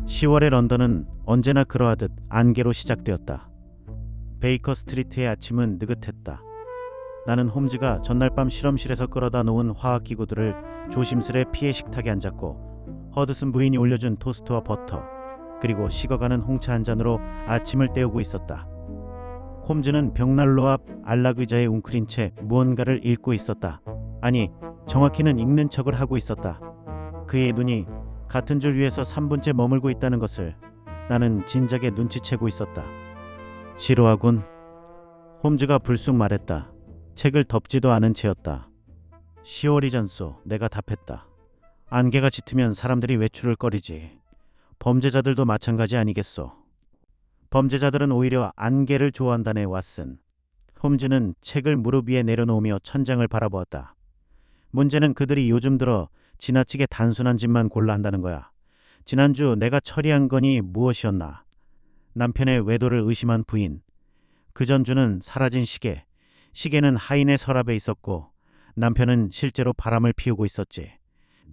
10월의 런던은 언제나 그러하듯 안개로 시작되었다. 베이커 스트리트의 아침은 느긋했다. 나는 홈즈가 전날 밤 실험실에서 끌어다 놓은 화학기구들을 조심스레 피해 식탁에 앉았고, 허드슨 부인이 올려준 토스트와 버터, 그리고 식어가는 홍차 한 잔으로 아침을 때우고 있었다. 홈즈는 벽난로 앞 안락 의자에 웅크린 채 무언가를 읽고 있었다. 아니, 정확히는 읽는 척을 하고 있었다. 그의 눈이 같은 줄 위에서 3분째 머물고 있다는 것을 나는 진작에 눈치채고 있었다. 지루하군. 홈즈가 불쑥 말했다. 책을 덮지도 않은 채였다. 10월이잖소. 내가 답했다. 안개가 짙으면 사람들이 외출을 꺼리지. 범죄자들도 마찬가지 아니겠소. 범죄자들은 오히려 안개를 좋아한다네, 왓슨. 홈즈는 책을 무릎 위에 내려놓으며 천장을 바라보았다. 문제는 그들이 요즘 들어 지나치게 단순한 짓만 골라 한다는 거야. 지난주 내가 처리한 건이 무엇이었나? 남편의 외도를 의심한 부인. 그 전주는 사라진 시계. 시계는 하인의 서랍에 있었고 남편은 실제로 바람을 피우고 있었지.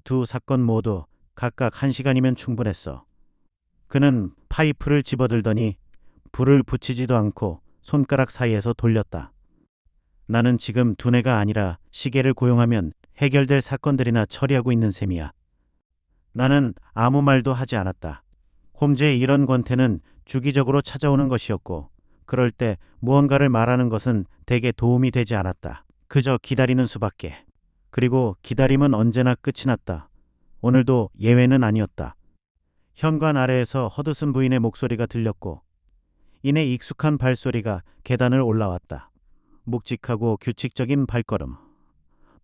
두 사건 모두 각각 1시간이면 충분했어. 그는 파이프를 집어들더니 불을 붙이지도 않고 손가락 사이에서 돌렸다. 나는 지금 두뇌가 아니라 시계를 고용하면 해결될 사건들이나 처리하고 있는 셈이야. 나는 아무 말도 하지 않았다. 홈즈의 이런 권태는 주기적으로 찾아오는 것이었고, 그럴 때 무언가를 말하는 것은 대개 도움이 되지 않았다. 그저 기다리는 수밖에. 그리고 기다림은 언제나 끝이 났다. 오늘도 예외는 아니었다. 현관 아래에서 허드슨 부인의 목소리가 들렸고, 이내 익숙한 발소리가 계단을 올라왔다. 묵직하고 규칙적인 발걸음.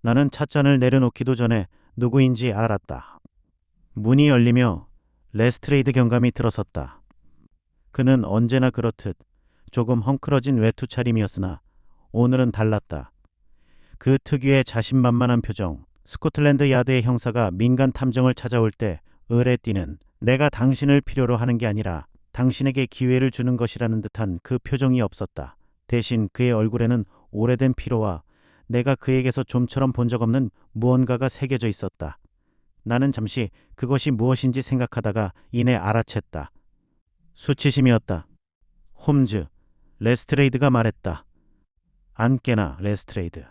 나는 찻잔을 내려놓기도 전에 누구인지 알았다. 문이 열리며 레스트레이드 경감이 들어섰다. 그는 언제나 그렇듯 조금 헝클어진 외투 차림이었으나 오늘은 달랐다. 그 특유의 자신만만한 표정, 스코틀랜드 야드의 형사가 민간 탐정을 찾아올 때 을에 띄는 내가 당신을 필요로 하는 게 아니라 당신에게 기회를 주는 것이라는 듯한 그 표정이 없었다. 대신 그의 얼굴에는 오래된 피로와 내가 그에게서 좀처럼 본 적 없는 무언가가 새겨져 있었다. 나는 잠시 그것이 무엇인지 생각하다가 이내 알아챘다. 수치심이었다. 홈즈, 레스트레이드가 말했다. 안 깨나, 레스트레이드.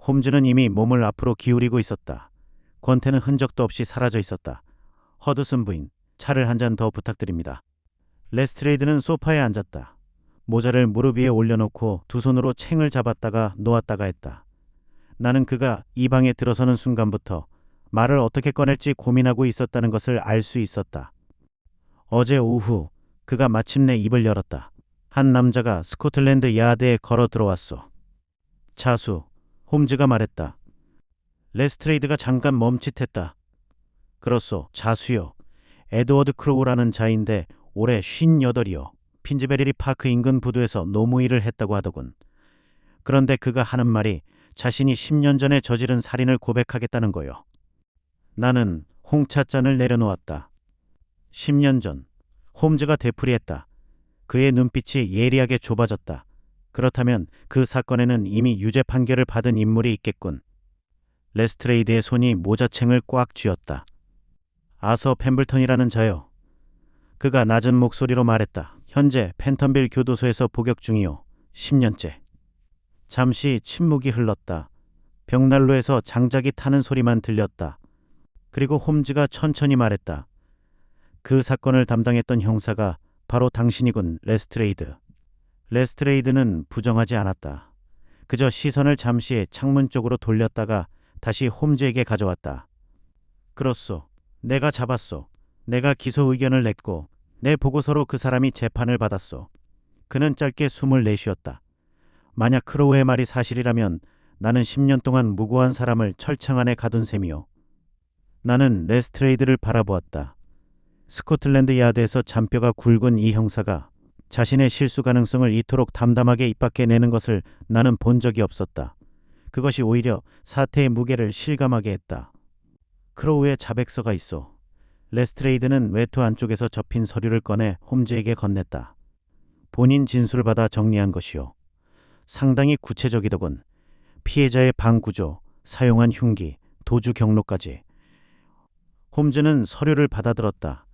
홈즈는 이미 몸을 앞으로 기울이고 있었다. 권태는 흔적도 없이 사라져 있었다. 허드슨 부인, 차를 한 잔 더 부탁드립니다. 레스트레이드는 소파에 앉았다. 모자를 무릎 위에 올려놓고 두 손으로 챙을 잡았다가 놓았다가 했다. 나는 그가 이 방에 들어서는 순간부터 말을 어떻게 꺼낼지 고민하고 있었다는 것을 알 수 있었다. 어제 오후 그가 마침내 입을 열었다. 한 남자가 스코틀랜드 야드에 걸어 들어왔소. 자수, 홈즈가 말했다. 레스트레이드가 잠깐 멈칫했다. 그렇소, 자수요. 에드워드 크로우라는 자인데 올해 58이요. 핀즈베리 파크 인근 부두에서 노무일을 했다고 하더군. 그런데 그가 하는 말이 자신이 10년 전에 저지른 살인을 고백하겠다는 거요. 나는 홍차잔을 내려놓았다. 10년 전, 홈즈가 되풀이했다. 그의 눈빛이 예리하게 좁아졌다. 그렇다면 그 사건에는 이미 유죄 판결을 받은 인물이 있겠군. 레스트레이드의 손이 모자챙을 꽉 쥐었다. 아서 펜블턴이라는 자요. 그가 낮은 목소리로 말했다. 현재 펜턴빌 교도소에서 복역 중이요. 10년째. 잠시 침묵이 흘렀다. 벽난로에서 장작이 타는 소리만 들렸다. 그리고 홈즈가 천천히 말했다. 그 사건을 담당했던 형사가 바로 당신이군, 레스트레이드. 레스트레이드는 부정하지 않았다. 그저 시선을 잠시 창문 쪽으로 돌렸다가 다시 홈즈에게 가져왔다. 그렇소. 내가 잡았소. 내가 기소 의견을 냈고 내 보고서로 그 사람이 재판을 받았소. 그는 짧게 숨을 내쉬었다. 만약 크로우의 말이 사실이라면 나는 10년 동안 무고한 사람을 철창 안에 가둔 셈이요. 나는 레스트레이드를 바라보았다. 스코틀랜드 야드에서 잔뼈가 굵은 이 형사가 자신의 실수 가능성을 이토록 담담하게 입 밖에 내는 것을 나는 본 적이 없었다. 그것이 오히려 사태의 무게를 실감하게 했다. 크로우의 자백서가 있어. 레스트레이드는 외투 안쪽에서 접힌 서류를 꺼내 홈즈에게 건넸다. 본인 진술을 받아 정리한 것이요. 상당히 구체적이더군. 피해자의 방 구조, 사용한 흉기, 도주 경로까지. 홈즈는 서류를 받아들었다.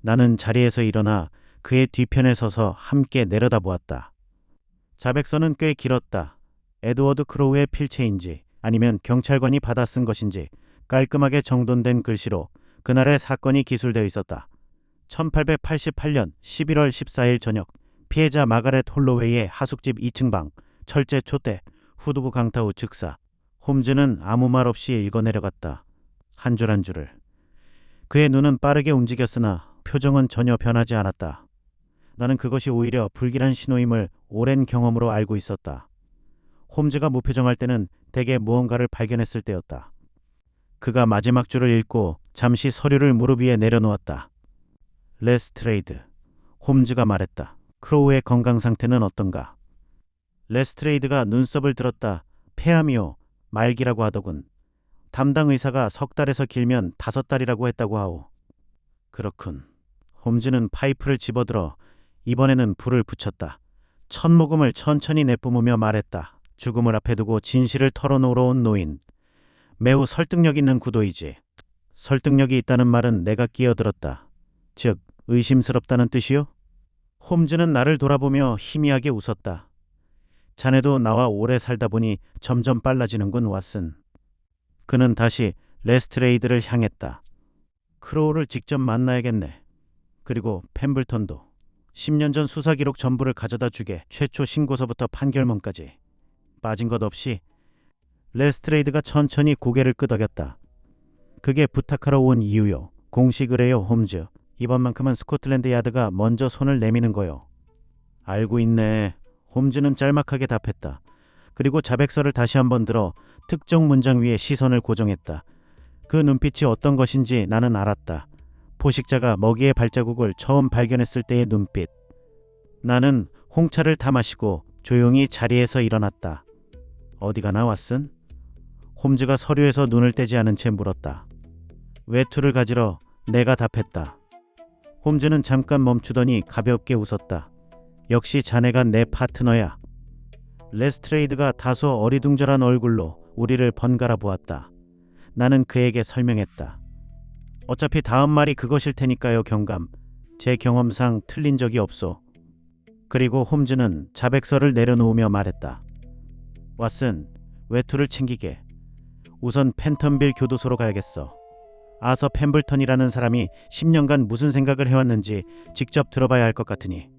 나는 자리에서 일어나 그의 뒤편에 서서 함께 내려다보았다. 자백서는 꽤 길었다. 에드워드 크로우의 필체인지 아니면 경찰관이 받아 쓴 것인지 깔끔하게 정돈된 글씨로 그날의 사건이 기술되어 있었다. 1888년 11월 14일 저녁 피해자 마가렛 홀로웨이의 하숙집 2층 방 철제 촛대 후두부 강타 후 즉사. 홈즈는 아무 말 없이 읽어내려갔다. 한 줄 한 줄을. 그의 눈은 빠르게 움직였으나 표정은 전혀 변하지 않았다. 나는 그것이 오히려 불길한 신호임을 오랜 경험으로 알고 있었다. 홈즈가 무표정할 때는 대개 무언가를 발견했을 때였다. 그가 마지막 줄을 읽고 잠시 서류를 무릎 위에 내려놓았다. 레스트레이드. 홈즈가 말했다. 크로우의 건강 상태는 어떤가? 레스트레이드가 눈썹을 들었다. 폐암이요. 말기라고 하더군. 담당 의사가 3달에서 길면 5달이라고 했다고 하오. 그렇군. 홈즈는 파이프를 집어들어 이번에는 불을 붙였다. 첫 모금을 천천히 내뿜으며 말했다. 죽음을 앞에 두고 진실을 털어놓으러 온 노인. 매우 설득력 있는 구도이지. 설득력이 있다는 말은 내가 끼어들었다. 즉 의심스럽다는 뜻이요? 홈즈는 나를 돌아보며 희미하게 웃었다. 자네도 나와 오래 살다 보니 점점 빨라지는군, 왓슨. 그는 다시 레스트레이드를 향했다. 크로우를 직접 만나야겠네. 그리고 펜블턴도. 10년 전 수사 기록 전부를 가져다 주게. 최초 신고서부터 판결문까지. 빠진 것 없이. 레스트레이드가 천천히 고개를 끄덕였다. 그게 부탁하러 온 이유요. 공식 의뢰요, 홈즈. 이번만큼은 스코틀랜드 야드가 먼저 손을 내미는 거요. 알고 있네. 홈즈는 짤막하게 답했다. 그리고 자백서를 다시 한번 들어 특정 문장 위에 시선을 고정했다. 그 눈빛이 어떤 것인지 나는 알았다. 포식자가 먹이의 발자국을 처음 발견했을 때의 눈빛. 나는 홍차를 다 마시고 조용히 자리에서 일어났다. 어디 가나, 왓슨? 홈즈가 서류에서 눈을 떼지 않은 채 물었다. 외투를 가지러. 내가 답했다. 홈즈는 잠깐 멈추더니 가볍게 웃었다. 역시 자네가 내 파트너야. 레스트레이드가 다소 어리둥절한 얼굴로 우리를 번갈아 보았다. 나는 그에게 설명했다. 어차피 다음 말이 그것일 테니까요, 경감. 제 경험상 틀린 적이 없소. 그리고 홈즈는 자백서를 내려놓으며 말했다. 왓슨, 외투를 챙기게. 우선 팬텀빌 교도소로 가야겠어. 아서 펜블턴이라는 사람이 10년간 무슨 생각을 해왔는지 직접 들어봐야 할 것 같으니.